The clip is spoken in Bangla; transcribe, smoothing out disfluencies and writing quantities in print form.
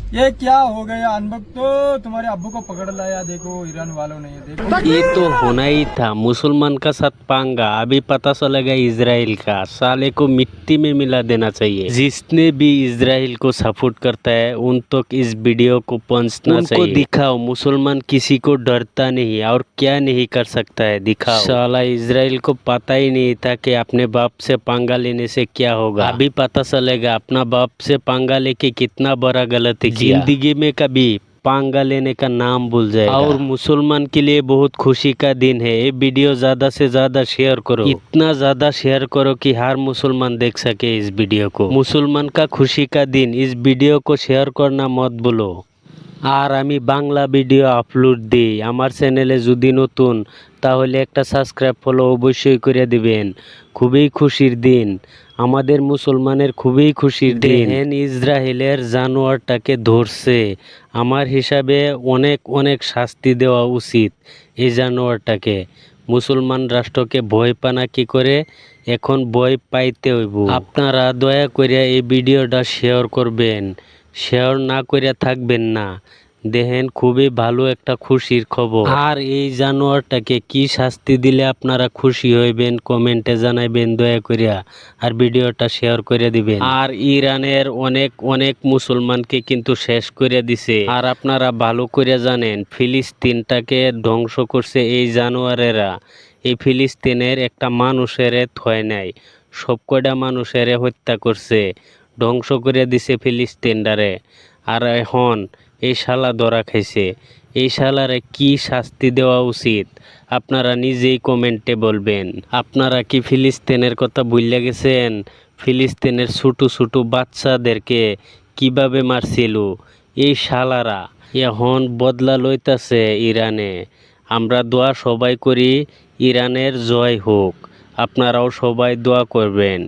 ये क्या हो गया अनबक, तो तुम्हारे अब्बू को पकड़ लाया, देखो ईरान वालों ने। देखो ये तो होना ही था, मुसलमान का साथ पंगा। अभी पता चलेगा इजराइल का। साले को मिट्टी में मिला देना चाहिए। जिसने भी इजराइल को सपोर्ट करता है उन तक इस वीडियो को पहुंचना चाहिए। उनको दिखाओ मुसलमान किसी को डरता नहीं और क्या नहीं कर सकता है, दिखाओ। साला इजराइल को पता ही नहीं था कि अपने बाप से पंगा लेने से क्या होगा। अभी पता चलेगा अपना बाप से पंगा लेके कितना बड़ा गलती किया। जिंदगी में कभी पंगा लेने का नाम भूल जाएगा। और मुसलमान के लिए बहुत खुशी का दिन है। ये वीडियो ज़्यादा से ज़्यादा शेयर करो, इतना ज़्यादा शेयर करो कि हर मुसलमान देख सके इस वीडियो को। मुसलमान का खुशी का दिन, इस वीडियो को शेयर करना मत भूलो। আর আমি বাংলা ভিডিও আপলোড দিই আমার চ্যানেলে, যদি নতুন তাহলে একটা সাবস্ক্রাইব ফলো অবশ্যই করে দিবেন। খুবই খুশির দিন, আমাদের মুসলমানের খুবই খুশির দিন। দেখেন ইসরায়েলের জানোয়ারটাকে ধরছে, আমার হিসাবে অনেক অনেক শাস্তি দেওয়া উচিত এই জানোয়ারটাকে। মুসলমান রাষ্ট্রকে ভয় পানা কি করে, এখন ভয় পাইতে হইব। আপনারা দয়া করে এই ভিডিওটা শেয়ার করবেন, শেয়ার না করে থাকবেন না। দেখেন খুবই ভালো একটা খুশির খবর। আর এই জানোয়ারটাকে কি শাস্তি দিলে আপনারা খুশি হইবেন কমেন্টে জানাইবেন দয়া করিয়া। আর ভিডিওটা শেয়ার করে দিবেন। আর ইরানের অনেক অনেক মুসলমানকে কিন্তু শেষ করে দিছে। আর আপনারা ভালো করে জানেন ফিলিস্তিনটাকে ধ্বংস করছে এই জানোয়ারেরা। এই ফিলিস্তিনের একটা মানুষের থয় নাই, সব কয়টা মানুষের হত্যা করছে, ধ্বংস করে দিছে ফিলিস্তিনটারে। আর এখন এই শালা ধরা খাইছে। এই শালারে কি শাস্তি দেওয়া উচিত আপনারা নিজেই কমেন্টে বলবেন। আপনারা কি ফিলিস্তিনের কথা ভুলে গেছেন? ফিলিস্তিনের ছোটো ছোটো বাচ্চাদেরকে কিভাবে মারছিল এই শালারা। এখন বদলা লইতাছে ইরানে। আমরা দোয়া সবাই করি ইরানের জয় হোক। আপনারাও সবাই দোয়া করবেন।